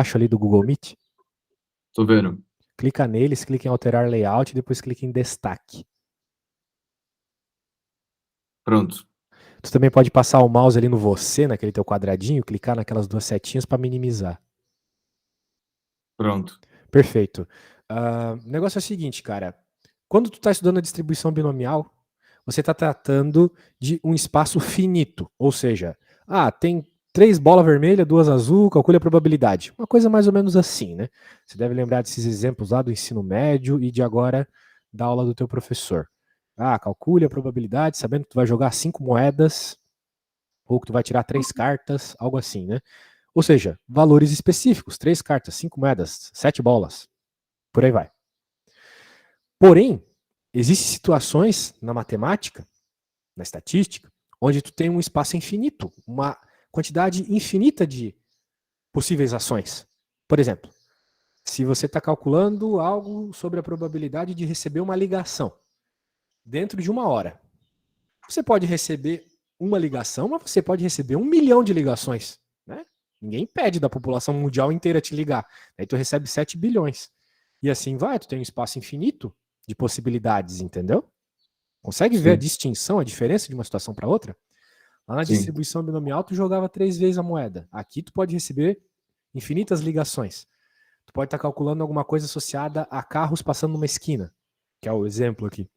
Acho ali do Google Meet. Tô vendo. Clica neles, clica em alterar layout e depois clica em destaque. Pronto. Tu também pode passar o mouse ali no você, naquele teu quadradinho, clicar naquelas duas setinhas para minimizar. Pronto. Perfeito. O negócio é o seguinte, cara. Quando tu está estudando a distribuição binomial, você está tratando de um espaço finito. Ou seja, tem 3 bolas vermelhas, 2 azul, calcule a probabilidade. Uma coisa mais ou menos assim, né? Você deve lembrar desses exemplos lá do ensino médio e de agora da aula do teu professor. Calcule a probabilidade, sabendo que tu vai jogar 5 moedas, ou que tu vai tirar 3 cartas, algo assim, né? Ou seja, valores específicos, 3 cartas, 5 moedas, 7 bolas, por aí vai. Porém, existem situações na matemática, na estatística, onde tu tem um espaço infinito, uma quantidade infinita de possíveis ações. Por exemplo, se você está calculando algo sobre a probabilidade de receber uma ligação dentro de 1 hora, você pode receber uma ligação, mas você pode receber 1 milhão de ligações, né? Ninguém pede da população mundial inteira te ligar. Aí tu recebe 7 bilhões. E assim vai, tu tem um espaço infinito de possibilidades, entendeu? Consegue ver a Sim. distinção, a diferença de uma situação para outra? Lá na Sim. distribuição binomial, tu jogava 3 vezes a moeda. Aqui tu pode receber infinitas ligações. Tu pode estar calculando alguma coisa associada a carros passando numa esquina, que é o exemplo aqui.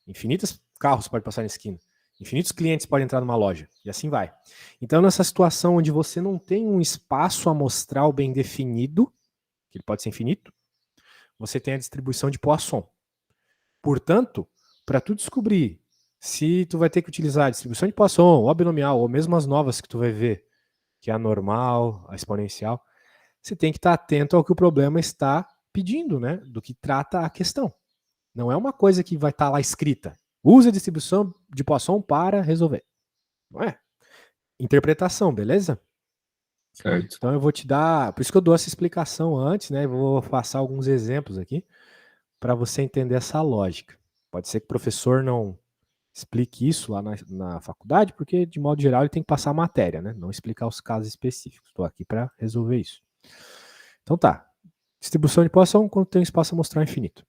Infinitos carros podem passar na esquina. Infinitos clientes podem entrar numa loja. E assim vai. Então, nessa situação onde você não tem um espaço amostral bem definido, que ele pode ser infinito, você tem a distribuição de Poisson. Portanto, para tu descobrir se tu vai ter que utilizar a distribuição de Poisson, ou a binomial, ou mesmo as novas que tu vai ver, que é a normal, a exponencial, você tem que estar atento ao que o problema está pedindo, né? Do que trata a questão. Não é uma coisa que vai estar lá escrita. Use a distribuição de Poisson para resolver. Não é? Interpretação, beleza? Certo. Então eu vou te dar, por isso que eu dou essa explicação antes, né? Vou passar alguns exemplos aqui para você entender essa lógica. Pode ser que o professor não explique isso lá na faculdade, porque de modo geral ele tem que passar a matéria, né? Não explicar os casos específicos. Estou aqui para resolver isso. Então tá. Distribuição de Poisson quando tem um espaço amostral infinito.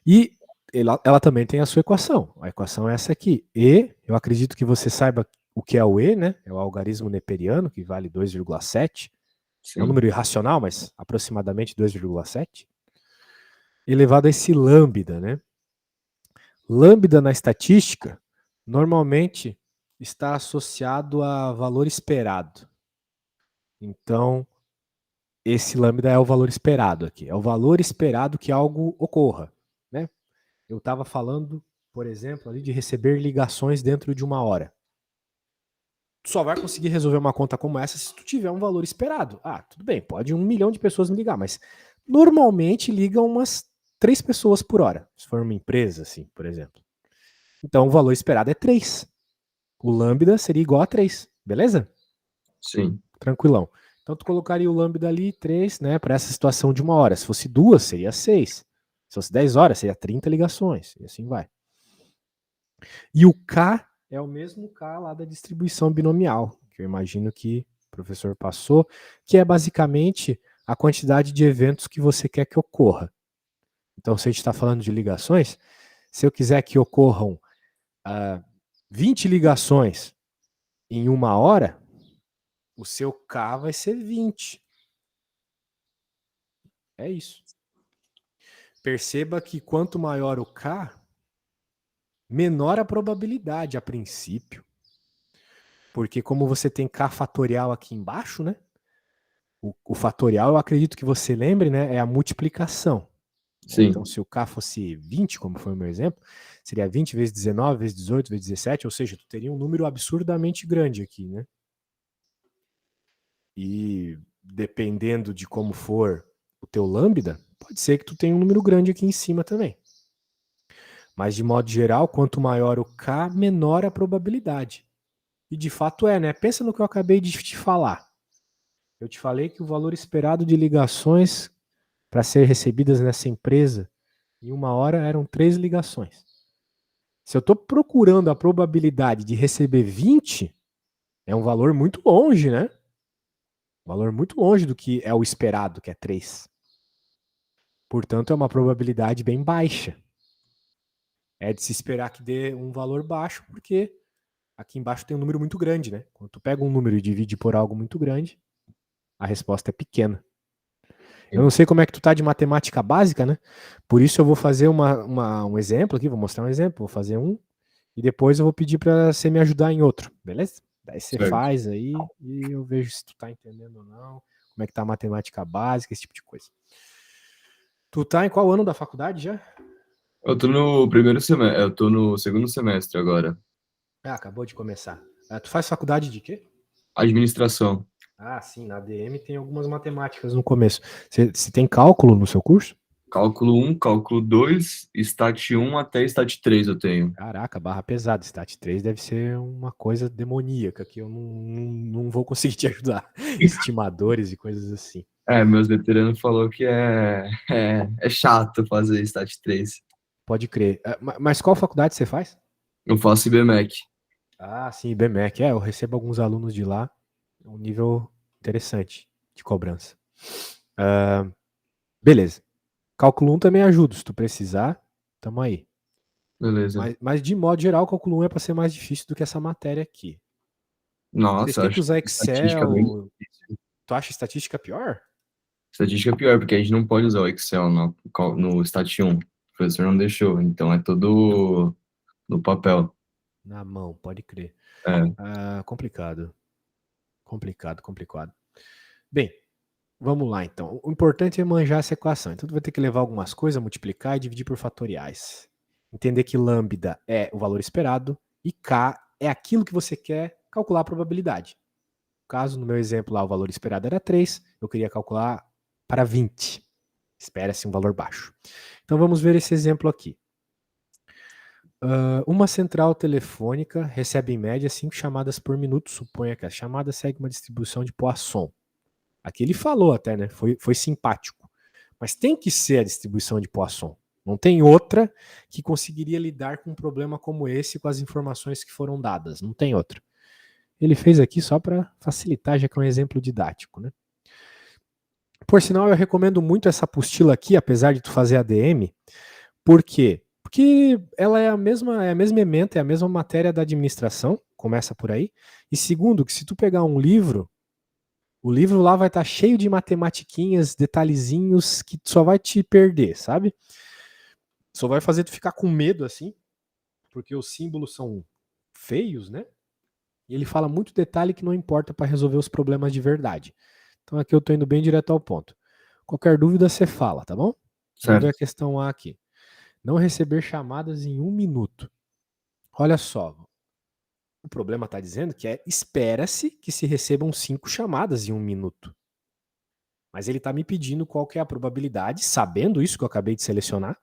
E ela também tem a sua equação. A equação é essa aqui. E, eu acredito que você saiba o que é o E, né? É o algarismo neperiano, que vale 2,7. É um Sim. número irracional, mas aproximadamente 2,7. Elevado a esse lambda, né? Lambda na estatística, normalmente está associado a valor esperado. Então, esse lambda é o valor esperado aqui. É o valor esperado que algo ocorra, né? Eu estava falando, por exemplo, ali de receber ligações dentro de 1 hora. Tu só vai conseguir resolver uma conta como essa se tu tiver um valor esperado. Tudo bem, pode 1 milhão de pessoas me ligar, mas normalmente ligam umas 3 pessoas por hora, se for uma empresa, assim, por exemplo. Então o valor esperado é 3. O lambda seria igual a 3, beleza? Sim. Tranquilão. Então tu colocaria o lambda ali, 3, né, para essa situação de 1 hora. Se fosse 2, seria 6. Se fosse 10 horas, seria 30 ligações, e assim vai. E o K é o mesmo K lá da distribuição binomial, que eu imagino que o professor passou, que é basicamente a quantidade de eventos que você quer que ocorra. Então, se a gente está falando de ligações, se eu quiser que ocorram 20 ligações em 1 hora, o seu K vai ser 20. É isso. Perceba que quanto maior o K, menor a probabilidade a princípio. Porque como você tem K fatorial aqui embaixo, né? O fatorial, eu acredito que você lembre, né? É a multiplicação. Né? Sim. Então, se o K fosse 20, como foi o meu exemplo, seria 20 vezes 19, vezes 18, vezes 17, ou seja, tu teria um número absurdamente grande aqui, né? E dependendo de como for o teu lambda, pode ser que tu tenha um número grande aqui em cima também. Mas, de modo geral, quanto maior o K, menor a probabilidade. E de fato é, né? Pensa no que eu acabei de te falar. Eu te falei que o valor esperado de ligações para ser recebidas nessa empresa em 1 hora eram 3 ligações. Se eu estou procurando a probabilidade de receber 20, é um valor muito longe, né? Valor muito longe do que é o esperado, que é 3. Portanto, é uma probabilidade bem baixa. É de se esperar que dê um valor baixo, porque aqui embaixo tem um número muito grande, né? Quando tu pega um número e divide por algo muito grande, a resposta é pequena. Eu não sei como é que tu tá de matemática básica, né? Por isso eu vou fazer um exemplo aqui, vou mostrar um exemplo, vou fazer um, e depois eu vou pedir para você me ajudar em outro, beleza? Daí você Certo. faz aí e eu vejo se tu tá entendendo ou não, como é que tá a matemática básica, esse tipo de coisa. Tu tá em qual ano da faculdade já? Eu tô no primeiro semestre, eu tô no segundo semestre agora. Ah, acabou de começar. Tu faz faculdade de quê? Administração. Ah, sim, na ADM tem algumas matemáticas no começo. Você tem cálculo no seu curso? Cálculo 1, cálculo 2, Stat 1 até Stat 3 eu tenho. Caraca, barra pesada. Stat 3 deve ser uma coisa demoníaca que eu não vou conseguir te ajudar. Estimadores e coisas assim. Meus veteranos falou que é chato fazer Stat 3. Pode crer. Mas qual faculdade você faz? Eu faço IBMEC. Ah, sim, IBMEC. Eu recebo alguns alunos de lá. É um nível interessante de cobrança. Beleza. Cálculo 1 também ajuda. Se tu precisar, tamo aí. Beleza. Mas de modo geral, cálculo 1 é para ser mais difícil do que essa matéria aqui. Vocês Nossa, têm que acho usar estatística bem Excel. difícil. Tu acha estatística pior? Estatística é pior, porque a gente não pode usar o Excel no Stat 1. O professor não deixou, então é tudo no papel. Na mão, pode crer. É, Complicado. Complicado. Bem, vamos lá então. O importante é manjar essa equação. Então tu vai ter que levar algumas coisas, multiplicar e dividir por fatoriais. Entender que lambda é o valor esperado e k é aquilo que você quer calcular a probabilidade. No caso, no meu exemplo lá, o valor esperado era 3, eu queria calcular para 20. Espera-se um valor baixo. Então vamos ver esse exemplo aqui. Uma central telefônica recebe em média 5 chamadas por minuto. Suponha que a chamada segue uma distribuição de Poisson. Aqui ele falou até, né? Foi simpático. Mas tem que ser a distribuição de Poisson. Não tem outra que conseguiria lidar com um problema como esse com as informações que foram dadas. Não tem outra. Ele fez aqui só para facilitar, já que é um exemplo didático, né? Por sinal, eu recomendo muito essa apostila aqui, apesar de tu fazer ADM. Por quê? Porque ela é a mesma ementa, é a mesma matéria da administração, começa por aí. E segundo, que se tu pegar um livro, o livro lá vai estar cheio de matematiquinhas, detalhezinhos que só vai te perder, sabe? Só vai fazer tu ficar com medo assim, porque os símbolos são feios, né? E ele fala muito detalhe que não importa para resolver os problemas de verdade. Então aqui eu tô indo bem direto ao ponto. Qualquer dúvida você fala, tá bom? Vamos ver a certo. questão A aqui. Não receber chamadas em 1 minuto. Olha só, o problema está dizendo que espera-se que se recebam 5 chamadas em 1 minuto. Mas ele está me pedindo qual que é a probabilidade, sabendo isso que eu acabei de selecionar,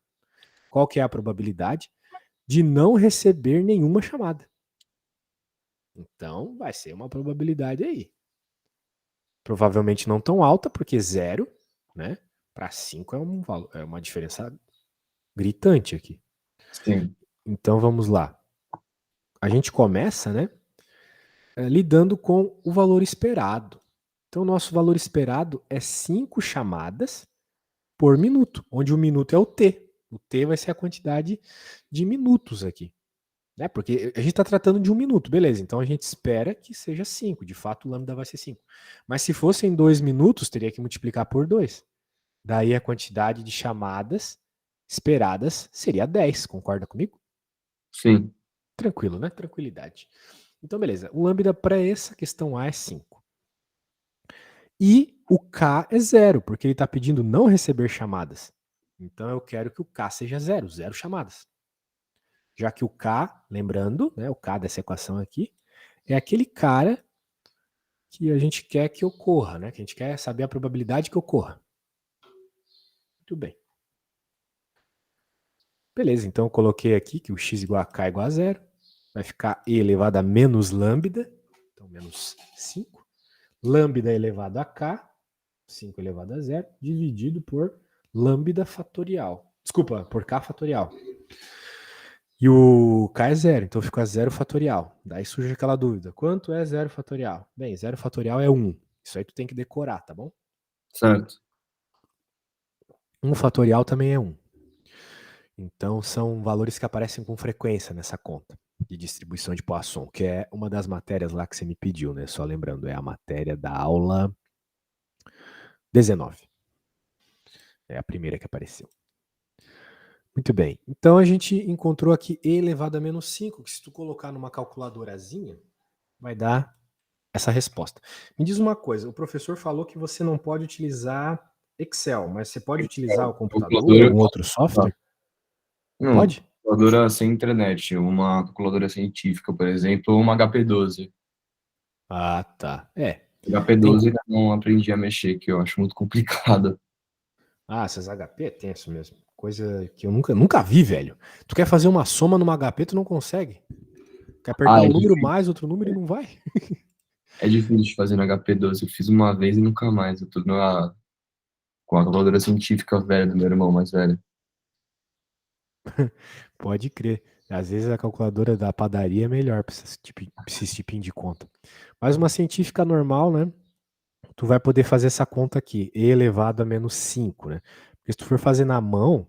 qual que é a probabilidade de não receber nenhuma chamada. Então vai ser uma probabilidade aí. Provavelmente não tão alta, porque 0, né, para 5 é uma diferença gritante aqui. Sim. Então vamos lá. A gente começa, né, lidando com o valor esperado. Então, o nosso valor esperado é 5 chamadas por minuto, onde o minuto é o t. O t vai ser a quantidade de minutos aqui. Né? Porque a gente está tratando de 1 minuto, beleza. Então, a gente espera que seja 5. De fato, o lambda vai ser 5. Mas se fossem 2 minutos, teria que multiplicar por 2. Daí, a quantidade de chamadas esperadas seria 10. Concorda comigo? Sim. Tranquilo, né? Tranquilidade. Então, beleza. O lambda para essa questão A é 5. E o K é 0, porque ele está pedindo não receber chamadas. Então eu quero que o K seja 0, 0 chamadas. Já que o K, lembrando, né, o K dessa equação aqui, é aquele cara que a gente quer que ocorra, né? Que a gente quer saber a probabilidade que ocorra. Muito bem. Beleza, então eu coloquei aqui que o x igual a k igual a 0. Vai ficar e elevado a menos lambda, então menos 5. Lambda elevado a k, 5 elevado a 0, dividido por lambda fatorial. Desculpa, por k fatorial. E o k é 0, então fica 0 fatorial. Daí surge aquela dúvida. Quanto é 0 fatorial? Bem, 0 fatorial é 1. Isso aí tu tem que decorar, tá bom? Certo. 1 fatorial também é 1. Então, são valores que aparecem com frequência nessa conta de distribuição de Poisson, que é uma das matérias lá que você me pediu, né? Só lembrando, é a matéria da aula 19. É a primeira que apareceu. Muito bem. Então, a gente encontrou aqui e elevado a menos 5, que se tu colocar numa calculadorazinha, vai dar essa resposta. Me diz uma coisa, o professor falou que você não pode utilizar Excel, mas você pode utilizar o computador, Calculadora eu algum posso outro usar. software? Não, Pode? calculadora sem internet, uma calculadora científica, por exemplo, ou uma HP12. Ah, tá. Tem. HP12 ainda não aprendi a mexer, que eu acho muito complicado. Ah, essas HP é tenso mesmo. Coisa que eu nunca vi, velho. Tu quer fazer uma soma numa HP, tu não consegue. Quer Ah, apertar um número mais, outro número e não vai. é difícil de fazer no HP12. Eu fiz uma vez e nunca mais. Eu tô com a calculadora científica velha do meu irmão mais velho. Pode crer. Às vezes a calculadora da padaria é melhor pra esse tipinho de conta. Mas uma científica normal, né? Tu vai poder fazer essa conta aqui, e elevado a menos 5, né? Porque se tu for fazer na mão,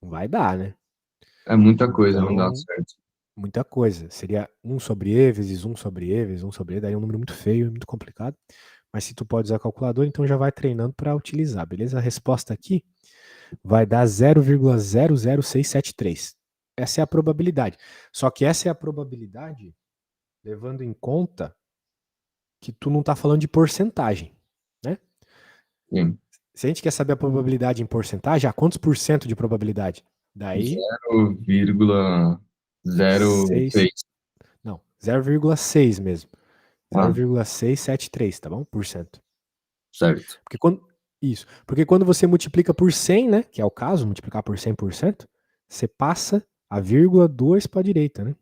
não vai dar, né? É muita coisa, não dá Então, certo. muita coisa. Seria 1 sobre E vezes 1 sobre E vezes 1 sobre E, daria um número muito feio e muito complicado. Mas se tu pode usar calculador, então já vai treinando para utilizar, beleza? A resposta aqui vai dar 0,00673. Essa é a probabilidade. Só que essa é a probabilidade levando em conta que tu não está falando de porcentagem, né? Sim. Se a gente quer saber a probabilidade em porcentagem, quantos por cento de probabilidade? Daí, 6, 0,06. não, 0,6 mesmo. Ah, 0,673, tá bom? Por cento. certo. Porque quando você multiplica por 100, né, que é o caso, multiplicar por 100%, você passa a vírgula 2 para a direita, né?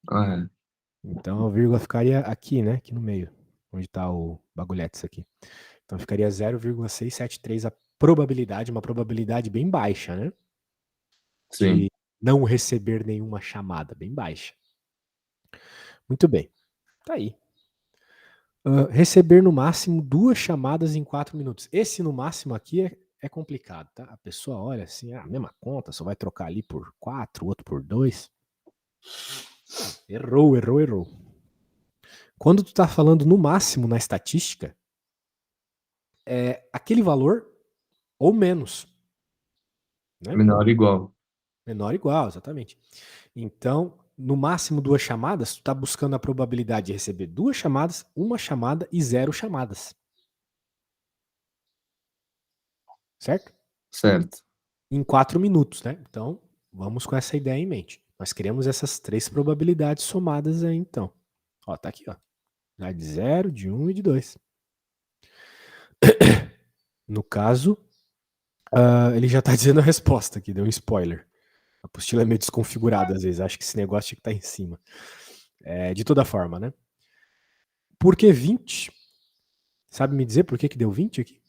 Ah, é. Então a vírgula ficaria aqui, né, aqui no meio, onde está o bagulhete aqui. Então ficaria 0,673 a probabilidade, uma probabilidade bem baixa, né? Sim. De não receber nenhuma chamada, bem baixa. Muito bem, tá aí. Receber no máximo 2 chamadas em 4 minutos. Esse no máximo aqui é complicado, tá? A pessoa olha assim, a mesma conta, só vai trocar ali por 4, outro por 2. Errou, errou, errou. Quando tu tá falando no máximo na estatística, é aquele valor ou menos, né? Menor ou igual. Menor ou igual, exatamente. Então, no máximo 2 chamadas, tu tá buscando a probabilidade de receber 2 chamadas, 1 chamada e 0 chamadas. Certo? Certo. Em 4 minutos, né? Então, vamos com essa ideia em mente. Nós queremos essas 3 probabilidades somadas aí, então. Ó, tá aqui, ó. A de 0, de 1 e de 2. No caso, ele já tá dizendo a resposta aqui, deu um spoiler. A apostila é meio desconfigurada às vezes, acho que esse negócio tinha que estar em cima. De toda forma, né? Por que 20? Sabe me dizer por que deu 20 aqui?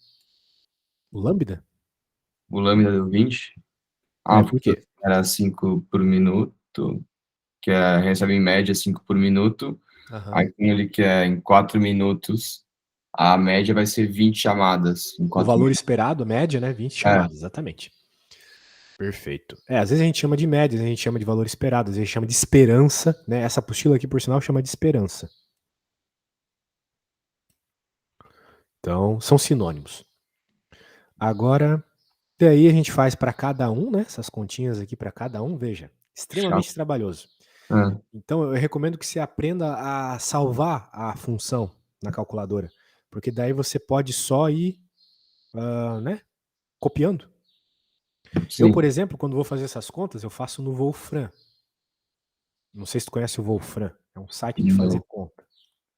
O lambda? O lambda deu 20. Ah, Por porque quê? era 5 por minuto, que recebe em média 5 por minuto. Aham. Aí, como ele quer em 4 minutos, a média vai ser 20 chamadas em O 4 valor minutos. esperado, a média, né? 20 É, chamadas, exatamente. Perfeito. Às vezes a gente chama de média, a gente chama de valor esperado, às vezes chama de esperança, né? Essa apostila aqui, por sinal, chama de esperança. Então, são sinônimos. Agora, daí a gente faz para cada um, né? Essas continhas aqui para cada um, veja, chato. extremamente trabalhoso. É, Então, eu recomendo que você aprenda a salvar a função na calculadora, porque daí você pode só ir, né? Copiando. Eu, por sim. exemplo, quando vou fazer essas contas, eu faço no Wolfram. Não sei se tu conhece o Wolfram. É um site de fazer Não. conta.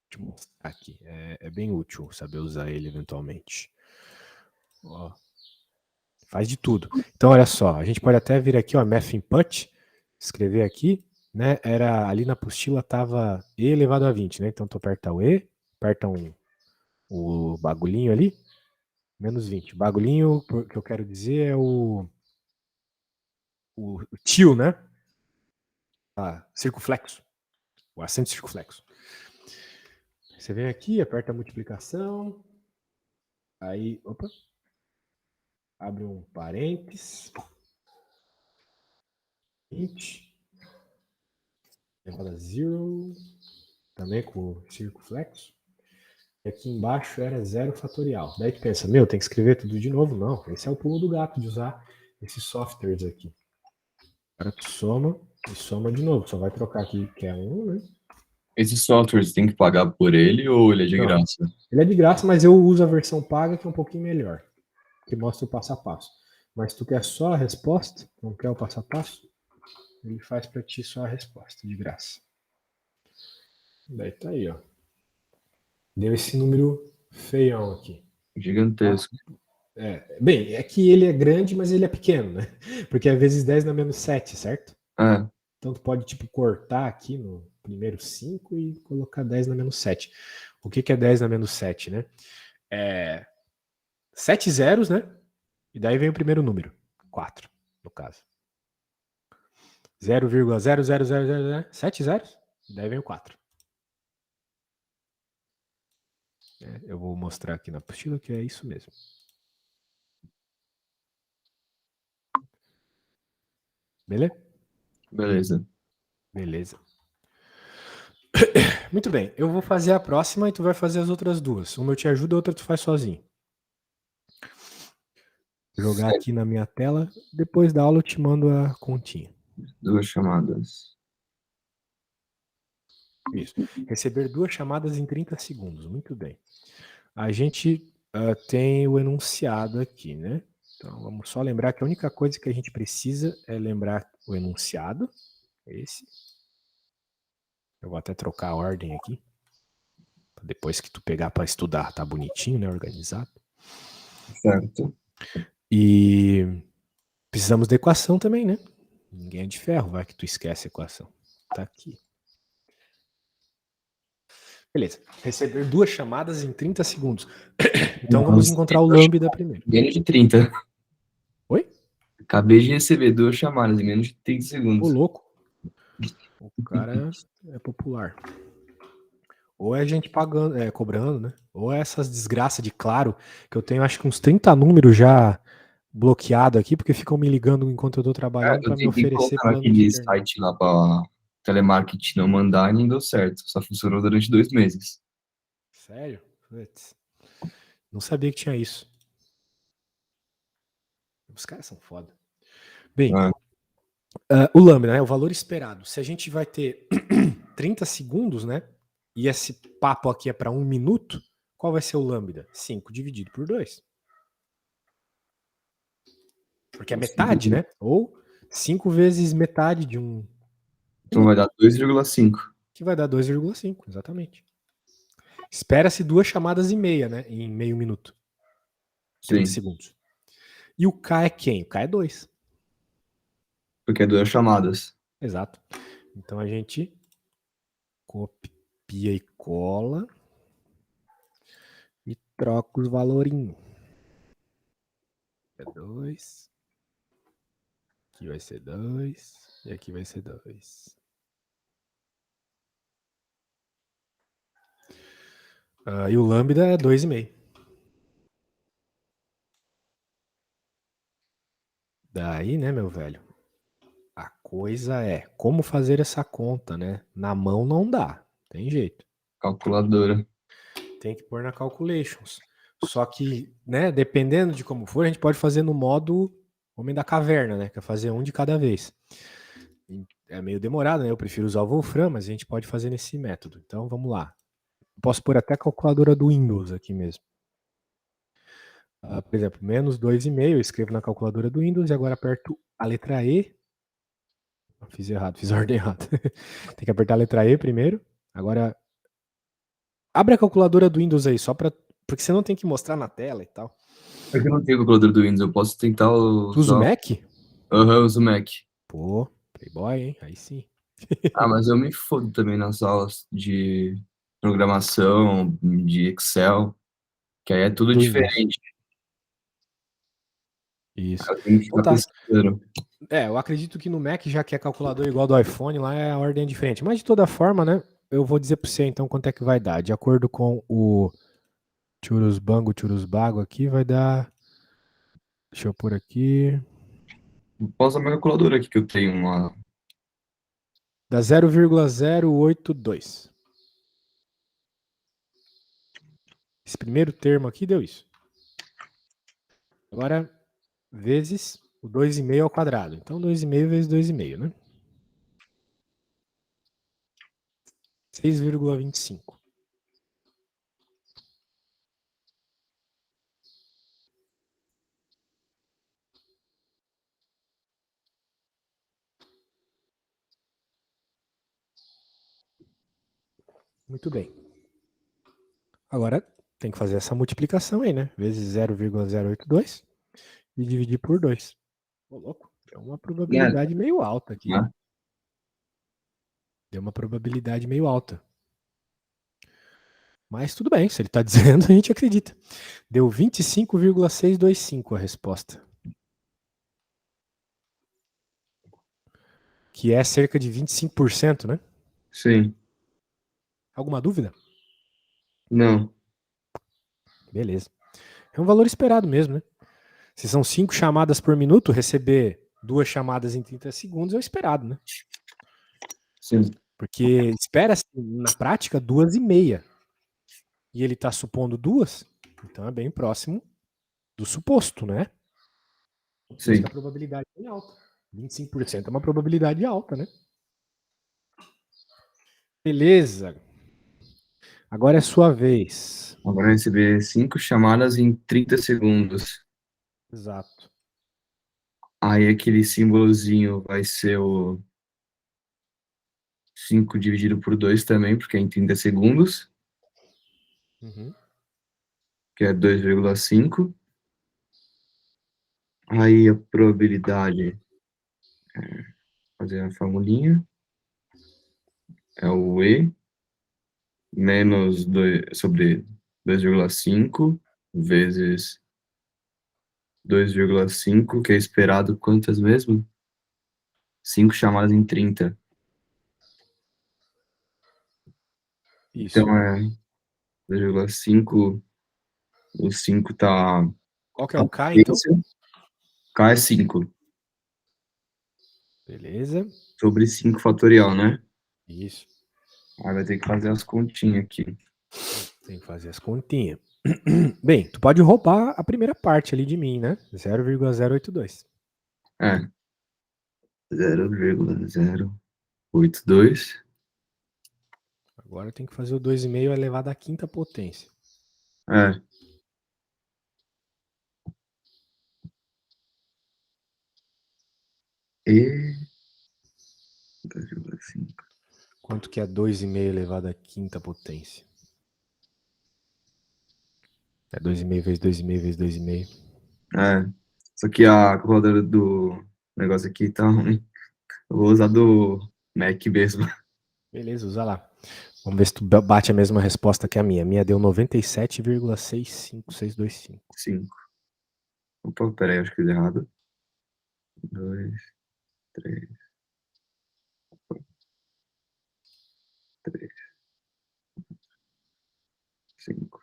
Deixa eu mostrar aqui. É bem útil saber usar ele eventualmente. Ó, faz de tudo. Então, olha só. A gente pode até vir aqui, ó, Math Input, escrever aqui, né? Era ali na apostila tava E elevado a 20, né? Então, tu aperta o E, aperta o bagulhinho ali, menos 20. O bagulhinho que eu quero dizer é o tio, né? Circunflexo. O acento circunflexo. Você vem aqui, aperta a multiplicação. Aí, opa. Abre um parênteses. Int. Lembra zero. Também com o circunflexo. E aqui embaixo era 0 fatorial. Daí tu pensa, meu, tem que escrever tudo de novo? Não, esse é o pulo do gato de usar esses softwares aqui. Agora tu soma e soma de novo. Só vai trocar aqui, que é 1, né? Esse software você tem que pagar por ele ou ele é de Não. graça? Ele é de graça, mas eu uso a versão paga, que é um pouquinho melhor. Que mostra o passo a passo. Mas tu quer só a resposta, não quer o passo a passo, ele faz para ti só a resposta, de graça. Daí tá aí, ó. Deu esse número feião aqui. Gigantesco. Bem, é que ele é grande, mas ele é pequeno, né? Porque é vezes 10 na menos 7, certo? É, Então tu pode, tipo, cortar aqui no primeiro 5 e colocar 10 na menos 7. O que é 10 na menos 7, né? É 7 zeros, né? E daí vem o primeiro número, 4, no caso. 0,00000, 7 zeros, e daí vem o 4. Eu vou mostrar aqui na apostila que é isso mesmo. Beleza? beleza. Beleza. Muito bem, eu vou fazer a próxima e tu vai fazer as outras duas. Uma eu te ajudo, a outra tu faz sozinho. Vou jogar aqui na minha tela, depois da aula eu te mando a continha. 2 chamadas. Isso. Receber 2 chamadas em 30 segundos. Muito bem. A gente tem o enunciado aqui, né? Então vamos só lembrar que a única coisa que a gente precisa é lembrar o enunciado. Esse. Eu vou até trocar a ordem aqui. Depois que tu pegar para estudar, tá bonitinho, né? Organizado. Certo. E precisamos da equação também, né? Ninguém é de ferro, vai que tu esquece a equação. Tá aqui. Beleza. Receber 2 chamadas em 30 segundos. Então vamos encontrar o lambda primeiro. Menos de 30. Oi? Acabei de receber 2 chamadas em menos de 30 Ô, segundos. louco. O cara é popular. Ou é gente pagando, cobrando, né? Ou é essas desgraças de Claro, que eu tenho acho que uns 30 números já bloqueado aqui, porque ficam me ligando enquanto eu tô trabalhando Eu para me tentei oferecer colocar plano de naquele internet. site lá pra telemarketing não mandar e não deu certo. Só funcionou durante 2 meses. Sério? Putz. Não sabia que tinha isso. Os caras são foda. Bem, o lambda, né? O valor esperado. Se a gente vai ter 30 segundos, né? E esse papo aqui é para 1 minuto, qual vai ser o lambda? 5 dividido por 2. Porque é metade, né? Ou 5 vezes metade de um. Então vai dar 2,5. Que vai dar 2,5, exatamente. Espera-se 2 chamadas e meia, né? Em meio minuto. 30 Sim, segundos. E o K é quem? O K é 2. porque é 2 chamadas. Exato. Então a gente copia e cola e troca os valorinhos. É 2. Aqui vai ser 2. E aqui vai ser 2. E o lambda é 2,5. Daí, né, meu velho? A coisa é como fazer essa conta, né? Na mão não dá. Tem jeito. Calculadora. Tem que pôr na calculations. Só que, né, dependendo de como for, a gente pode fazer no modo Homem da Caverna, né? Que é fazer um de cada vez. É meio demorado, né? Eu prefiro usar o Wolfram, mas a gente pode fazer nesse método. Então, vamos lá. Posso pôr até a calculadora do Windows aqui mesmo. Por exemplo, menos 2,5, eu escrevo na calculadora do Windows e agora aperto a letra E. Fiz errado, fiz a ordem errada. Tem que apertar a letra E primeiro. Agora, abre a calculadora do Windows aí, só para. Porque você não tem que mostrar na tela e tal. É que eu não tenho calculadora do Windows, eu posso tentar Tu usa o usar. Mac? Eu uso o Mac. Pô, Playboy, hein? Aí sim. Mas eu me fodo também nas aulas de programação, de Excel, que aí é tudo Do Windows. diferente. Isso. Eu tenho que Então ficar tá. pesquisando. Eu acredito que no Mac, já que é calculador igual do iPhone, lá a ordem é diferente. Mas de toda forma, né? eu vou dizer para você então quanto é que vai dar. De acordo com o Churusbago aqui, vai dar. Deixa eu pôr aqui. Posso usar minha calculadora aqui que eu tenho uma. Dá 0,082. Esse primeiro termo aqui deu isso. Agora, vezes o 2,5 ao quadrado. Então, 2,5 vezes 2,5, né? 6,25. Muito bem. Agora, tem que fazer essa multiplicação aí, né? Vezes 0,082 e dividir por 2. Ô, louco. É uma É, probabilidade meio alta aqui. né? Deu uma probabilidade meio alta. Mas tudo bem, se ele está dizendo, a gente acredita. Deu 25,625 a resposta. Que é cerca de 25%, né? Sim. Alguma dúvida? Não. Beleza. É um valor esperado mesmo, né? Se são 5 chamadas por minuto, receber 2 chamadas em 30 segundos é o esperado, né? Sim. Porque espera-se, na prática, 2,5. E ele está supondo 2, então é bem próximo do suposto, né? Por isso Sim. que a probabilidade é bem alta. 25% é uma probabilidade alta, né? Beleza. Agora é sua vez. Agora receber 5 chamadas em 30 segundos. Exato. Aí aquele símbolozinho vai ser o 5 dividido por 2 também, porque é em 30 segundos, Uhum. que é 2,5. Aí a probabilidade, fazer a formulinha, é o E menos 2 sobre 2,5 vezes 2,5, que é esperado quantas mesmo? 5 chamadas em 30. Então Isso. é 2,5, o 5 tá Qual que é a o K, então? potência, K é 5 Beleza. sobre 5 fatorial, né? Isso. Aí vai ter que fazer as continhas aqui. Tem que fazer as continhas. Bem, tu pode roubar a primeira parte ali de mim, né? 0,082. É, 0,082. Agora tem que fazer o 2,5 elevado à quinta potência. É, e 2,5. Quanto que é 2,5 elevado à quinta potência? É 2,5 vezes 2,5 vezes 2,5. É, só que a calculadora do negócio aqui tá ruim. Eu vou usar do Mac mesmo. Beleza, usa lá. Vamos ver se tu bate a mesma resposta que a minha. A minha deu 97,65625. 5. Opa, peraí, acho que fiz errado. 2, 3, 3, 5.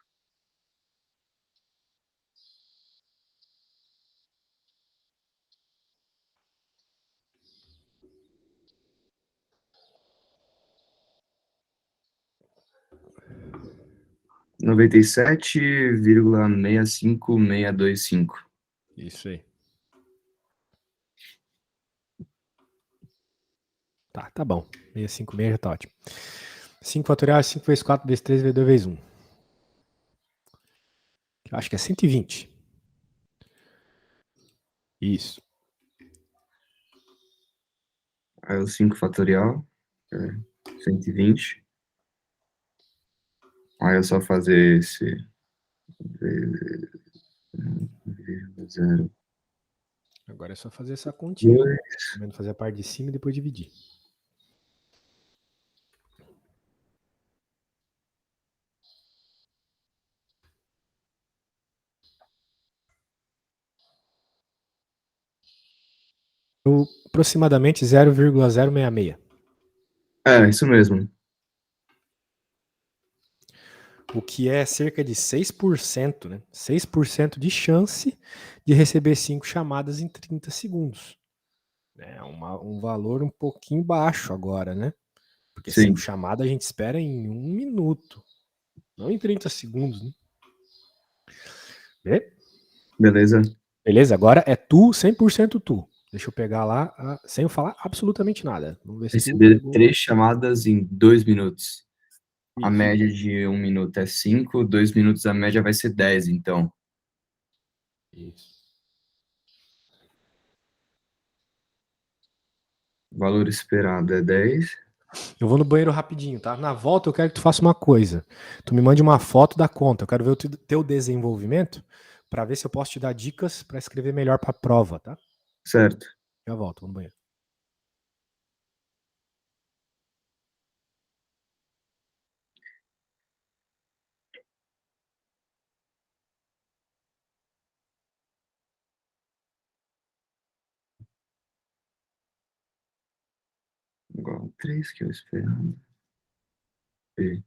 97,65625. Isso aí. Tá bom. 656 já tá ótimo. 5 fatorial é 5 vezes 4 vezes 3 vezes 2 vezes 1. Eu acho que é 120. Isso. Aí o 5 fatorial, é 120. Aí é só fazer esse vezes 0,2. Agora é só fazer essa continha, né? Primeiro fazer a parte de cima e depois dividir. Aproximadamente 0,066. É, isso mesmo. o que é cerca de 6%, né? 6% de chance de receber 5 chamadas em 30 segundos. É um valor um pouquinho baixo agora, né? Porque 5 Sim, chamadas a gente espera em 1 minuto, não em 30 segundos, né? beleza. Beleza, agora é tu, 100% tu. Deixa eu pegar lá, sem eu falar absolutamente nada. Vamos ver se tu Receber pegou. 3 chamadas em 2 minutos. A Isso. média de 1 minuto é 5, 2 minutos a média vai ser 10, então. Isso. O valor esperado é 10. Eu vou no banheiro rapidinho, tá? Na volta eu quero que tu faça uma coisa. Tu me mande uma foto da conta. Eu quero ver o teu desenvolvimento para ver se eu posso te dar dicas para escrever melhor para a prova, tá? Certo. Já volto, vou no banheiro. Igual 3 que eu esperava. E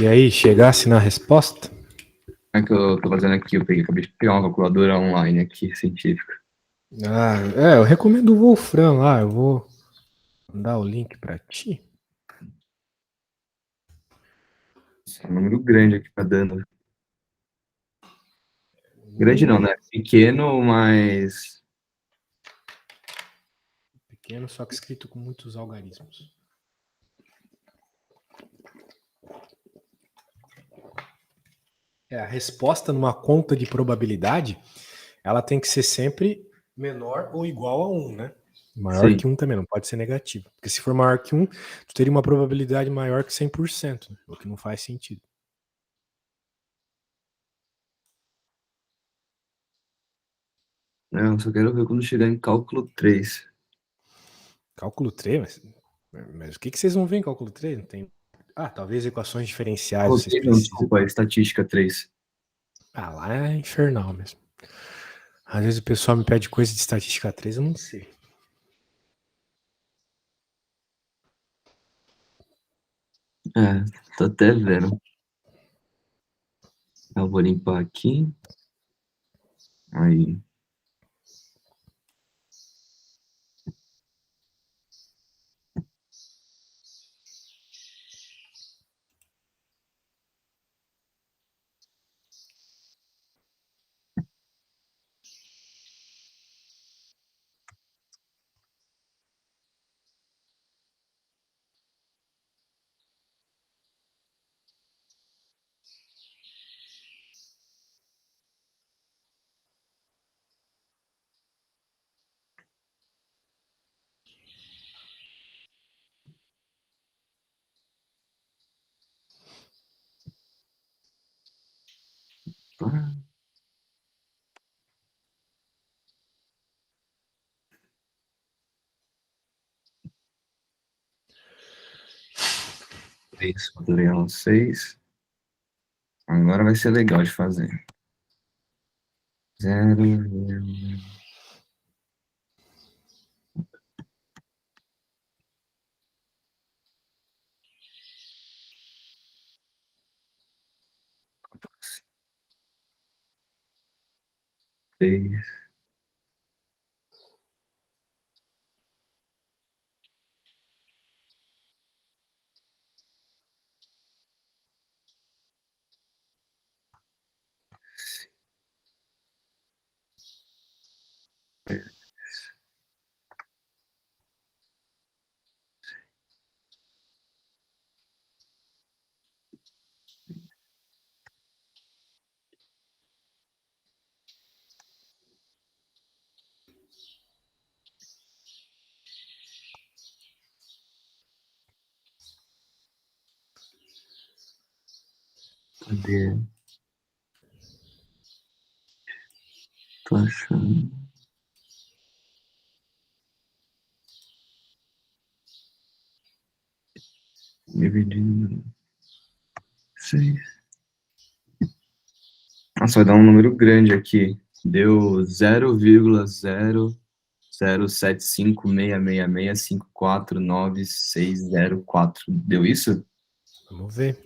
E aí, chegasse na resposta? como é que eu tô fazendo aqui? Acabei de pegar uma calculadora online aqui, científica. Eu recomendo o Wolfram lá. Eu vou mandar o link para ti. É um número grande aqui tá dando. Grande não, né? Pequeno, mas Pequeno, só que escrito com muitos algarismos. A resposta numa conta de probabilidade, ela tem que ser sempre menor ou igual a 1, né? Maior sim. que 1 também, não pode ser negativo. Porque se for maior que 1, tu teria uma probabilidade maior que 100%, né? O que não faz sentido. Não, só quero ver quando chegar em cálculo 3. Cálculo 3, mas o que vocês vão ver em cálculo 3? Não tem... talvez equações diferenciais vocês Coloquei, não, precisem. desculpa, estatística 3. Lá é infernal mesmo. Às vezes o pessoal me pede coisa de estatística 3, eu não sei. É, tô até vendo. Eu vou limpar aqui. Aí. 3 fatorial 6. Agora vai ser legal de fazer. 0, seis, cadê? Tô achando. Dividindo 6. Nossa, vai dar um número grande aqui. Deu 0,0756665499604. Deu isso? Vamos ver.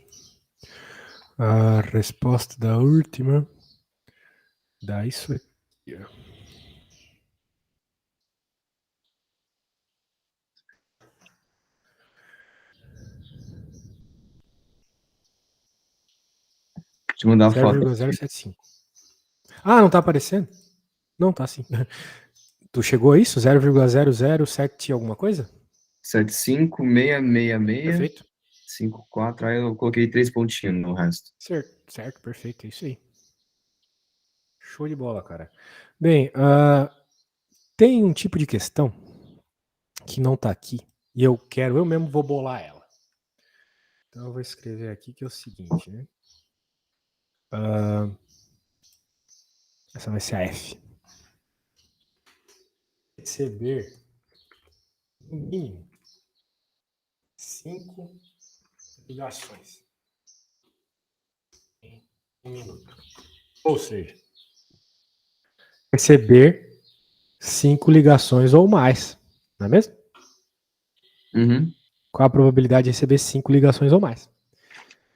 A resposta da última dá isso aqui. Deixa eu mandar a foto. 0,075. Ah, não tá aparecendo? Não, tá sim. Tu chegou a isso? 0,007 alguma coisa? 7566654. Perfeito. Aí eu coloquei 3 pontinhos no resto. Certo, perfeito. É isso aí. Show de bola, cara. Bem, tem um tipo de questão que não tá aqui e eu mesmo vou bolar ela. Então eu vou escrever aqui que é o seguinte, né? Essa vai ser a F. Receber, no mínimo, 5 ligações em 1 minuto. Ou seja, receber 5 ligações ou mais. Não é mesmo? Uhum. Qual a probabilidade de receber 5 ligações ou mais?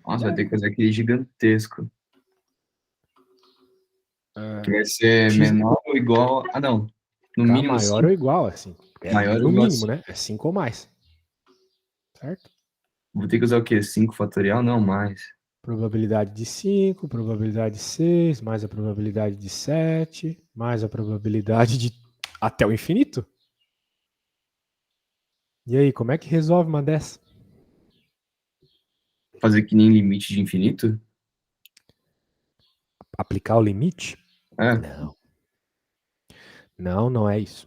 Nossa, vai ter que fazer aquele gigantesco. Que vai ser X menor ou igual. Ah, não. No K mínimo maior 5. ou igual, assim. É Maior ou no igual a mínimo, 5. né? É 5 ou mais. Certo? Vou ter que usar o quê? 5 fatorial? Não, mais. Probabilidade de 5, probabilidade de 6, mais a probabilidade de 7, mais a probabilidade de até o infinito. E aí, como é que resolve uma dessa? Fazer que nem limite de infinito? Aplicar o limite? É, Não. Não é isso.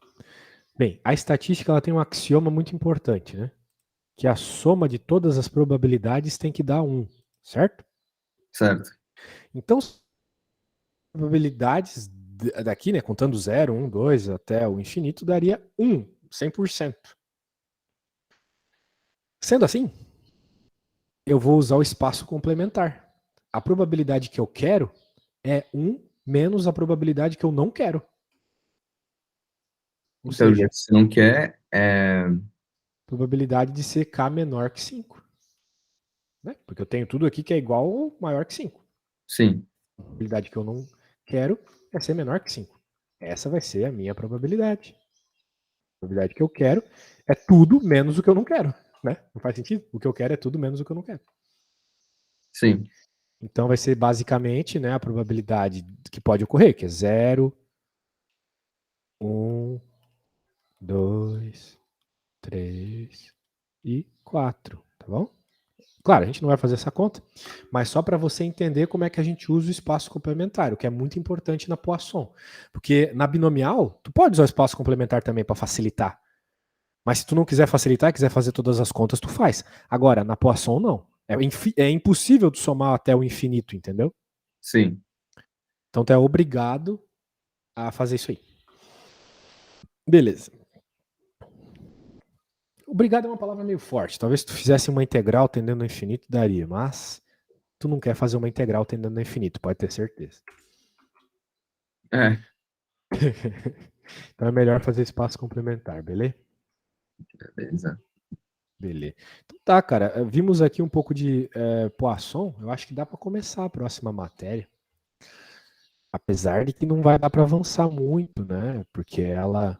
Bem, a estatística ela tem um axioma muito importante, né? Que a soma de todas as probabilidades tem que dar 1, certo? certo. Então, as probabilidades daqui, né, contando 0, 1, 2 até o infinito, daria 1, 100%. Sendo assim, eu vou usar o espaço complementar. A probabilidade que eu quero é 1 menos a probabilidade que eu não quero. Ou Então, já seja, que você não quer, é. probabilidade de ser K menor que 5. Né? Porque eu tenho tudo aqui que é igual ou maior que 5. Sim, A probabilidade que eu não quero é ser menor que 5. Essa vai ser a minha probabilidade. A probabilidade que eu quero é tudo menos o que eu não quero. Né? Não faz sentido? O que eu quero é tudo menos o que eu não quero. sim. Então vai ser basicamente, né, a probabilidade que pode ocorrer, que é 0, 1, 2, 3 e 4, tá bom? Claro, a gente não vai fazer essa conta, mas só para você entender como é que a gente usa o espaço complementar, o que é muito importante na Poisson. Porque na binomial, tu pode usar o espaço complementar também para facilitar. Mas se tu não quiser facilitar, quiser fazer todas as contas, tu faz. Agora, na Poisson, não. É impossível tu somar até o infinito, entendeu? Sim. Então tu é obrigado a fazer isso aí. Beleza. Obrigado é uma palavra meio forte. Talvez se tu fizesse uma integral tendendo ao infinito, daria, mas tu não quer fazer uma integral tendendo ao infinito, pode ter certeza. É, Então é melhor fazer espaço complementar, beleza? beleza. Beleza. Então tá, cara. Vimos aqui um pouco de Poisson. Eu acho que dá para começar a próxima matéria. Apesar de que não vai dar para avançar muito, né? Porque ela,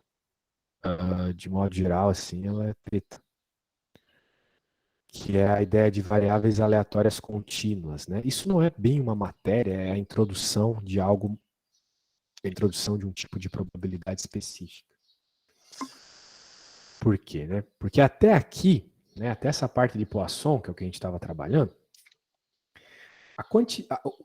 de modo geral, assim, ela é treta. Que é a ideia de variáveis aleatórias contínuas, né? Isso não é bem uma matéria, é a introdução de algo, a introdução de um tipo de probabilidade específica. Por quê, né? Porque até aqui, né, até essa parte de Poisson, que é o que a gente estava trabalhando,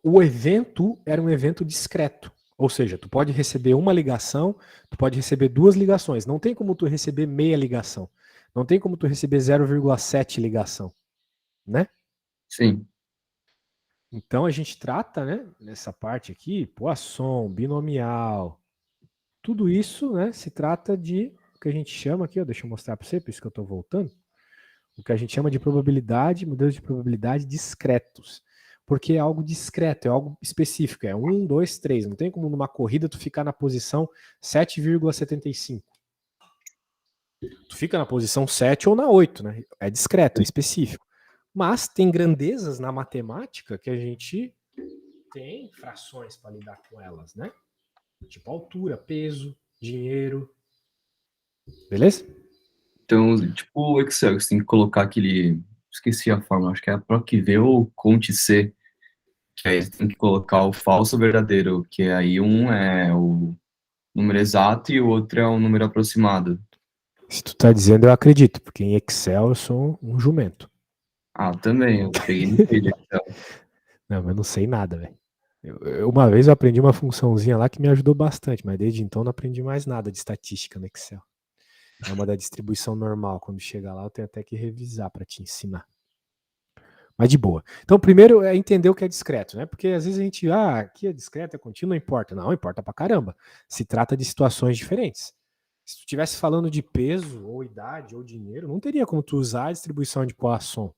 o evento era um evento discreto. Ou seja, tu pode receber uma ligação, tu pode receber duas ligações. Não tem como tu receber meia ligação. Não tem como tu receber 0,7 ligação, né? Sim. Então a gente trata, né, nessa parte aqui, Poisson, binomial, tudo isso, né, se trata de o que a gente chama aqui, ó, deixa eu mostrar para você, por isso que eu estou voltando, o que a gente chama de probabilidade, modelos de probabilidade discretos. Porque é algo discreto, é algo específico, é 1, 2, 3. Não tem como numa corrida tu ficar na posição 7,75. Tu fica na posição 7 ou na 8, né? É discreto, é específico. Mas tem grandezas na matemática que a gente tem frações para lidar com elas, né? Tipo altura, peso, dinheiro. Beleza? Então, tipo o Excel, você tem que colocar aquele. Esqueci a forma, acho que é a PROC-V ou CONT-C, que aí você tem que colocar o falso verdadeiro, que aí um é o número exato e o outro é o número aproximado. Se tu tá dizendo, eu acredito, porque em Excel eu sou um jumento. Ah, também, eu peguei no vídeo Excel. Não, mas eu não sei nada, velho. Uma vez eu aprendi uma funçãozinha lá que me ajudou bastante, mas desde então não aprendi mais nada de estatística no Excel. É uma da distribuição normal. Quando chega lá, eu tenho até que revisar para te ensinar. Mas de boa. Então, primeiro é entender o que é discreto, né? Porque às vezes a gente, aqui é discreto, é contínuo, não importa. Não, importa pra caramba. Se trata de situações diferentes. Se tu estivesse falando de peso, ou idade, ou dinheiro, não teria como tu usar a distribuição de Poisson.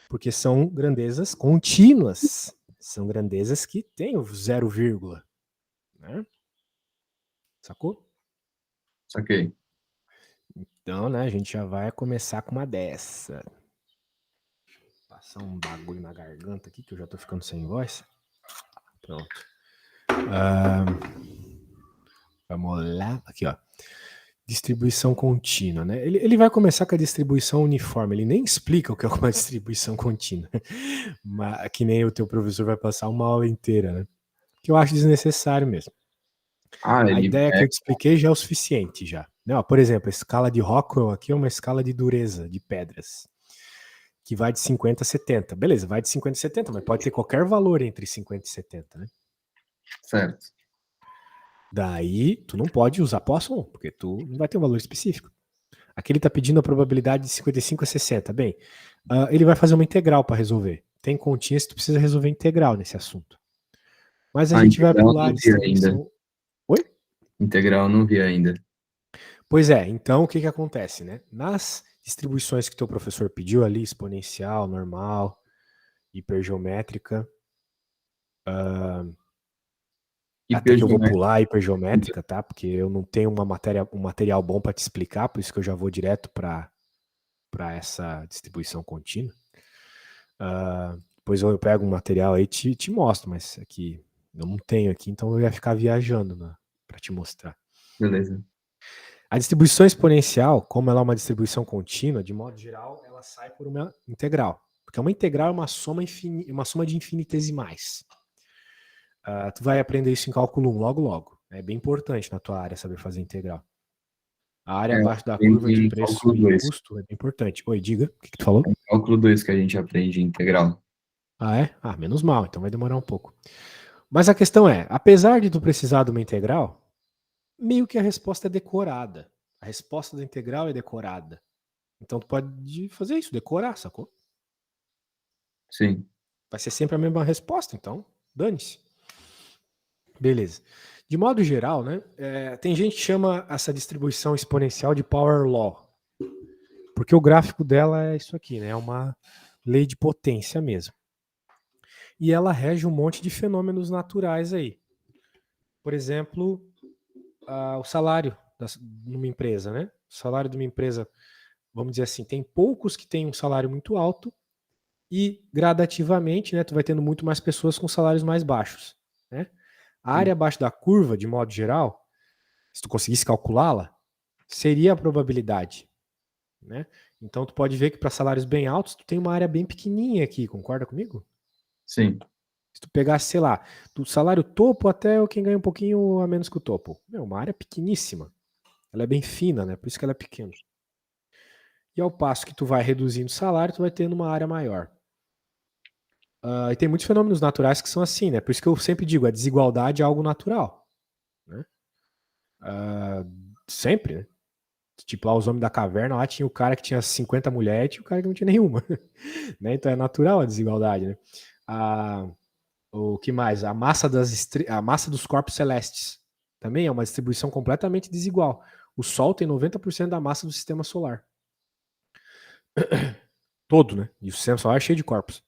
Porque são grandezas contínuas. São grandezas que têm o 0, né? Sacou? Saquei. Então, né, a gente já vai começar com uma dessa. Passar um bagulho na garganta aqui, que eu já tô ficando sem voz. Pronto. Vamos lá. Aqui, ó. Distribuição contínua, né? Ele vai começar com a distribuição uniforme. Ele nem explica o que é uma distribuição contínua. Mas, que nem o teu professor vai passar uma aula inteira, né? Que eu acho desnecessário mesmo. Ah, A ele ideia que é. eu te expliquei já é o suficiente já. Não, por exemplo, a escala de Rockwell aqui é uma escala de dureza de pedras, que vai de 50 a 70. Beleza, vai de 50 a 70, mas pode ter qualquer valor entre 50 e 70, né? Certo. Daí, tu não pode usar Poisson, porque tu não vai ter um valor específico. Aqui ele está pedindo a probabilidade de 55 a 60. Bem, ele vai fazer uma integral para resolver. Tem continhas que tu precisa resolver integral nesse assunto. Mas a Ah, gente vai integral eu pular a não vi ainda. distribuição. Oi? Integral eu não vi ainda. Pois é, então o que acontece, né? Nas distribuições que teu professor pediu ali, exponencial, normal, hipergeométrica, até que eu vou Hipergeométrica. pular a hipergeométrica, tá? Porque eu não tenho um material bom para te explicar, por isso que eu já vou direto para essa distribuição contínua. Depois eu pego um material aí e te mostro, mas aqui eu não tenho aqui, então eu ia ficar viajando para te mostrar. Beleza. A distribuição exponencial, como ela é uma distribuição contínua, de modo geral, ela sai por uma integral. Porque uma integral é uma soma de infinitesimais. Tu vai aprender isso em cálculo 1 logo logo. É bem importante na tua área saber fazer integral. A área É, abaixo da curva de em preço cálculo e 2. custo é bem importante. Oi, diga, o que tu falou? É em cálculo 2 que a gente aprende integral. Ah, é? Ah, menos mal, então vai demorar um pouco. Mas a questão é, apesar de tu precisar de uma integral, meio que a resposta é decorada. A resposta da integral é decorada. Então tu pode fazer isso, decorar, sacou? Sim. Vai ser sempre a mesma resposta, então dane-se. Beleza. De modo geral, né, tem gente que chama essa distribuição exponencial de power law. Porque o gráfico dela é isso aqui, né? É uma lei de potência mesmo. E ela rege um monte de fenômenos naturais aí. Por exemplo, o salário numa empresa, né? O salário de uma empresa, vamos dizer assim, tem poucos que têm um salário muito alto e gradativamente, né, tu vai tendo muito mais pessoas com salários mais baixos, né? A área abaixo da curva, de modo geral, se tu conseguisse calculá-la, seria a probabilidade, né? Então tu pode ver que para salários bem altos, tu tem uma área bem pequenininha aqui, concorda comigo? Sim. Se tu pegasse, sei lá, do salário topo até quem ganha um pouquinho a menos que o topo. Meu, uma área pequeníssima. Ela é bem fina, né? Por isso que ela é pequena. E ao passo que tu vai reduzindo o salário, tu vai tendo uma área maior. E tem muitos fenômenos naturais que são assim, né? Por isso que eu sempre digo, a desigualdade é algo natural, né? Sempre, né? Tipo, lá os homens da caverna, lá tinha o cara que tinha 50 mulheres e tinha o cara que não tinha nenhuma. Né? Então é natural a desigualdade, né? O que mais? A massa dos corpos celestes também é uma distribuição completamente desigual. O Sol tem 90% da massa do sistema solar. Todo, né? E o sistema solar é cheio de corpos.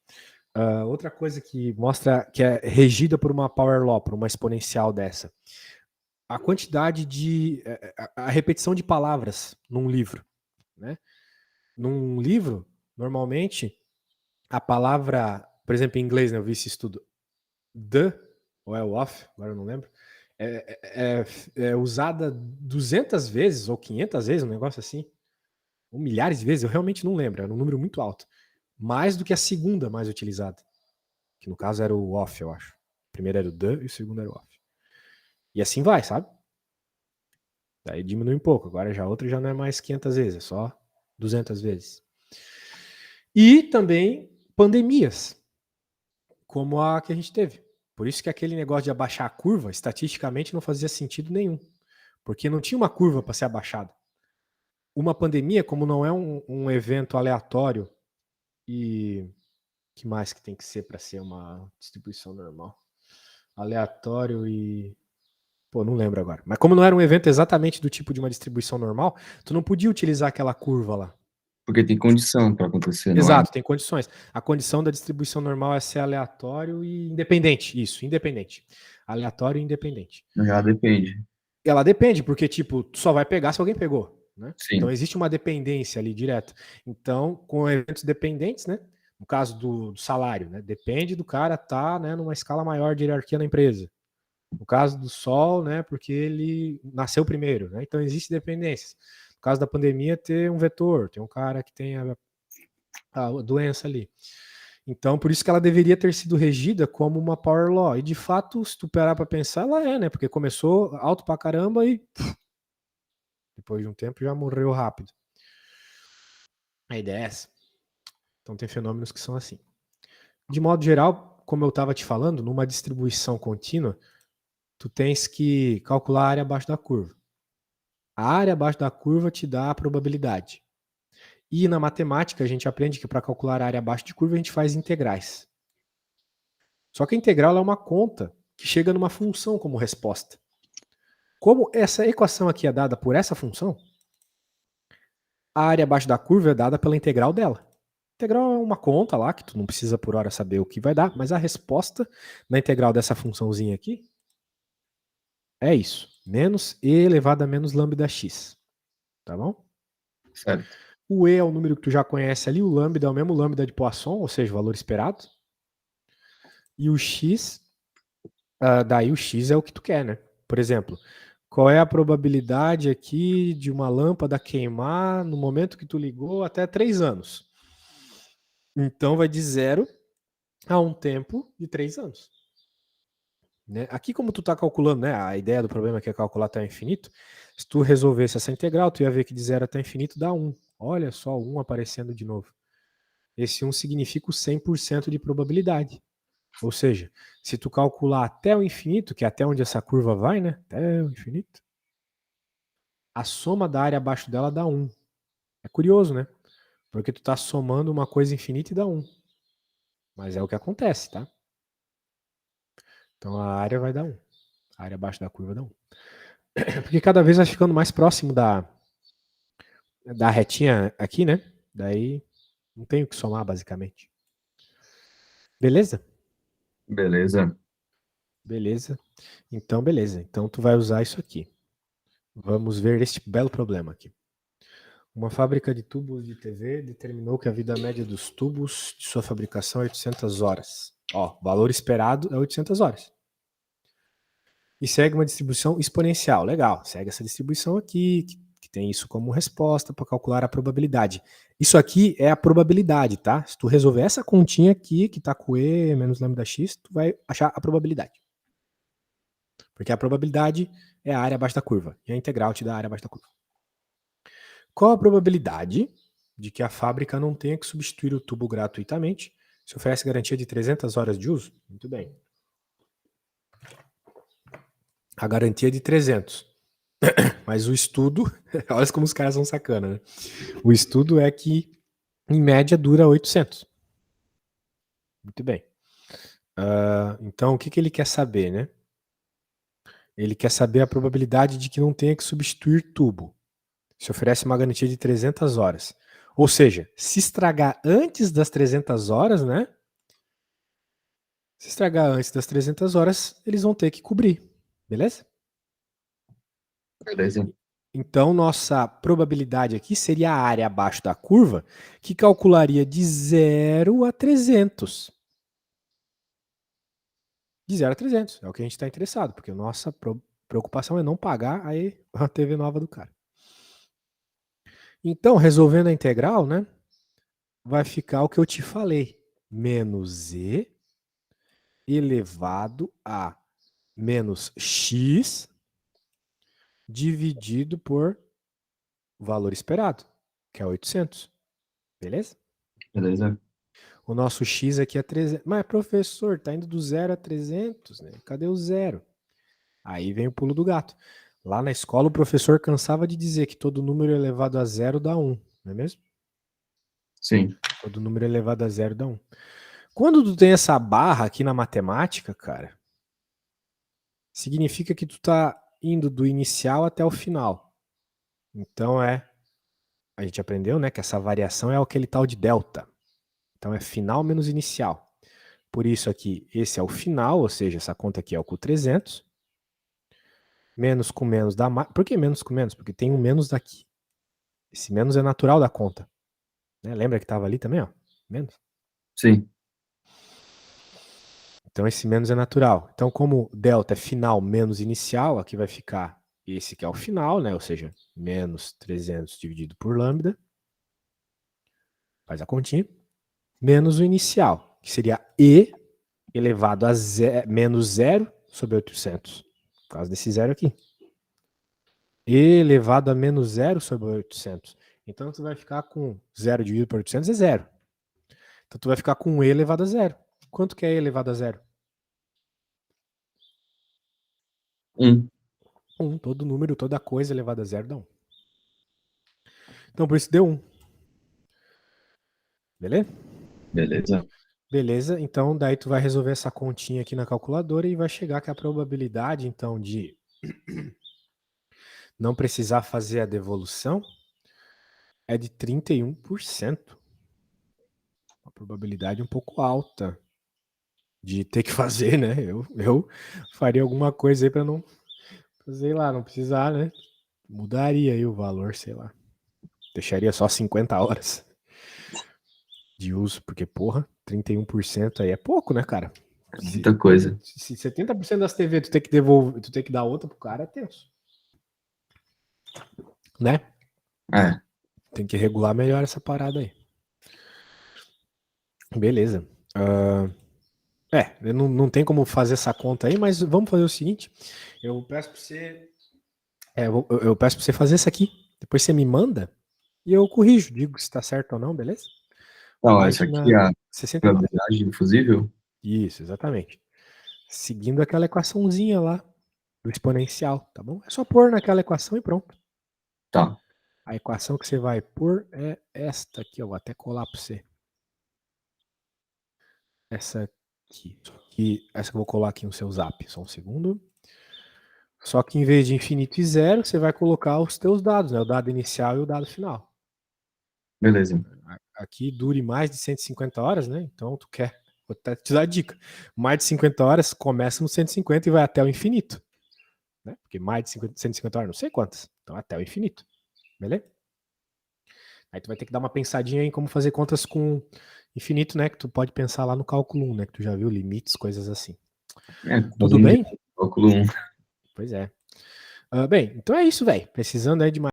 Outra coisa que mostra que é regida por uma power law, por uma exponencial dessa. A quantidade de. A repetição de palavras num livro. Né? Num livro, normalmente, a palavra, por exemplo, em inglês, né, eu vi esse estudo, the, ou é o of, agora eu não lembro, é usada 200 vezes ou 500 vezes, um negócio assim, ou milhares de vezes, eu realmente não lembro, era um número muito alto. Mais do que a segunda mais utilizada, que no caso era o off, eu acho. O primeiro era o the e o segundo era o off. E assim vai, sabe? Daí diminui um pouco, agora já a outra já não é mais 500 vezes, é só 200 vezes. E também pandemias, como a que a gente teve. Por isso que aquele negócio de abaixar a curva, estatisticamente, não fazia sentido nenhum. Porque não tinha uma curva para ser abaixada. Uma pandemia, como não é um evento aleatório e que mais que tem que ser para ser uma distribuição normal? Aleatório e... Pô, não lembro agora. Mas como não era um evento exatamente do tipo de uma distribuição normal, tu não podia utilizar aquela curva lá. Porque tem condição para acontecer, não é? Exato, tem condições. A condição da distribuição normal é ser aleatório e independente. Isso, independente. Aleatório e independente. Já depende. Ela depende, porque, tipo, tu só vai pegar se alguém pegou, né? Então Sim. existe uma dependência ali direta. Então, com eventos dependentes, né? No caso do salário, né? Depende do cara estar, né, numa escala maior de hierarquia na empresa. No caso do Sol, né? Porque ele nasceu primeiro, né? Então existe dependências. No caso da pandemia, ter um vetor, tem um cara que tem a doença ali. Então, por isso que ela deveria ter sido regida como uma power law. E de fato, se tu parar para pensar, ela é, né? Porque começou alto pra caramba e depois de um tempo já morreu rápido. A ideia é essa. Então tem fenômenos que são assim. De modo geral, como eu estava te falando, numa distribuição contínua, tu tens que calcular a área abaixo da curva. A área abaixo da curva te dá a probabilidade. E na matemática a gente aprende que para calcular a área abaixo de curva a gente faz integrais. Só que a integral é uma conta que chega numa função como resposta. Como essa equação aqui é dada por essa função, a área abaixo da curva é dada pela integral dela. A integral é uma conta lá, que tu não precisa por hora saber o que vai dar, mas a resposta na integral dessa funçãozinha aqui é isso. Menos e elevado a menos lambda x. Tá bom? Certo. O e é o número que tu já conhece ali, o lambda é o mesmo lambda de Poisson, ou seja, o valor esperado. E o x, daí o x é o que tu quer, né? Por exemplo, qual é a probabilidade aqui de uma lâmpada queimar no momento que tu ligou até 3 anos? Então vai de 0 a um tempo de 3 anos. Né? Aqui, como tu está calculando, né, a ideia do problema é que é calcular até o infinito, se tu resolvesse essa integral, tu ia ver que de 0 até o infinito dá 1. Olha só, 1 aparecendo de novo. Esse 1 significa o 100% de probabilidade. Ou seja, se tu calcular até o infinito, que é até onde essa curva vai, né? Até o infinito, a soma da área abaixo dela dá 1. É curioso, né? Porque tu tá somando uma coisa infinita e dá 1. Mas é o que acontece, tá? Então a área vai dar 1. A área abaixo da curva dá 1. Porque cada vez vai ficando mais próximo da retinha aqui, né? Daí não tem o que somar, basicamente. Beleza? Beleza. Beleza. Então, beleza. Então, tu vai usar isso aqui. Vamos ver este belo problema aqui. Uma fábrica de tubos de TV determinou que a vida média dos tubos de sua fabricação é 800 horas. Ó, valor esperado é 800 horas. E segue uma distribuição exponencial. Legal, segue essa distribuição aqui, que tem isso como resposta para calcular a probabilidade. Isso aqui é a probabilidade, tá? Se tu resolver essa continha aqui, que tá com E menos lambda x, tu vai achar a probabilidade. Porque a probabilidade é a área abaixo da curva. E a integral te dá a área abaixo da curva. Qual a probabilidade de que a fábrica não tenha que substituir o tubo gratuitamente se oferece garantia de 300 horas de uso? Muito bem. A garantia é de 300. Mas o estudo, olha como os caras são sacana, né? O estudo é que, em média, dura 800. Muito bem. Então, o que ele quer saber, né? Ele quer saber a probabilidade de que não tenha que substituir tubo. Se oferece uma garantia de 300 horas. Ou seja, se estragar antes das 300 horas, né? Se estragar antes das 300 horas, eles vão ter que cobrir. Beleza? Beleza. Então, nossa probabilidade aqui seria a área abaixo da curva, que calcularia de 0 a 300. De 0 a 300. É o que a gente está interessado, porque a nossa preocupação é não pagar aí a TV nova do cara. Então, resolvendo a integral, né? Vai ficar o que eu te falei. Menos E elevado a menos X dividido por valor esperado, que é 800. Beleza? Beleza. O nosso X aqui é 300. Mas, professor, tá indo do 0 a 300, né? Cadê o zero? Aí vem o pulo do gato. Lá na escola, o professor cansava de dizer que todo número elevado a zero dá 1, não é mesmo? Sim. Todo número elevado a zero dá 1. Quando tu tem essa barra aqui na matemática, cara, significa que tu tá indo do inicial até o final. Então a gente aprendeu, né, que essa variação é aquele tal de delta. Então é final menos inicial. Por isso aqui, esse é o final, ou seja, essa conta aqui é o com 300. Menos com menos dá mais. Por que menos com menos? Porque tem um menos daqui. Esse menos é natural da conta. Né? Lembra que estava ali também, ó? Menos. Sim. Então esse menos é natural. Então como delta é final menos inicial, aqui vai ficar esse que é o final, né? Ou seja, menos 300 dividido por lambda. Faz a continha. Menos o inicial, que seria E elevado a menos 0 sobre 800. Por causa desse zero aqui. E elevado a menos 0 sobre 800. Então tu vai ficar com 0 dividido por 800 é 0. Então tu vai ficar com E elevado a 0. Quanto que é E elevado a 0? 1. 1. Todo número, toda coisa elevada a 0 dá 1. Então por isso deu 1. Beleza? Beleza. Beleza, então daí tu vai resolver essa continha aqui na calculadora e vai chegar que a probabilidade, então, de não precisar fazer a devolução é de 31%. Uma probabilidade um pouco alta de ter que fazer, né? Eu faria alguma coisa aí para não, sei lá, não precisar, né? Mudaria aí o valor, sei lá. Deixaria só 50 horas de uso, porque, porra, 31% aí é pouco, né, cara? Muita coisa. Se 70% das TV tu tem que devolver, tu tem que dar outra pro cara, é tenso. Né? É. Tem que regular melhor essa parada aí. Beleza. Não tem como fazer essa conta aí, mas vamos fazer o seguinte. Eu peço pra você. Eu peço pra você fazer isso aqui. Depois você me manda e eu corrijo, digo se tá certo ou não, beleza? Então, essa aqui é Página a 69. probabilidade do fusível? Isso, exatamente. Seguindo aquela equaçãozinha lá do exponencial, tá bom? É só pôr naquela equação e pronto. Tá. A equação que você vai pôr é esta aqui, eu vou até colar para você. Essa aqui. Essa que eu vou colar aqui no seu zap, só um segundo. Só que em vez de infinito e zero, você vai colocar os teus dados, né? O dado inicial e o dado final. Beleza. Aqui dure mais de 150 horas, né? Então tu quer, vou até te dar a dica. Mais de 50 horas começa no 150 e vai até o infinito. Né? Porque mais de 150 horas, não sei quantas. Então até o infinito. Beleza? Aí tu vai ter que dar uma pensadinha em como fazer contas com infinito, né? Que tu pode pensar lá no cálculo 1, né? Que tu já viu limites, coisas assim. Tudo bem? Cálculo 1. Pois é. Bem, então é isso, velho. Precisando aí de mais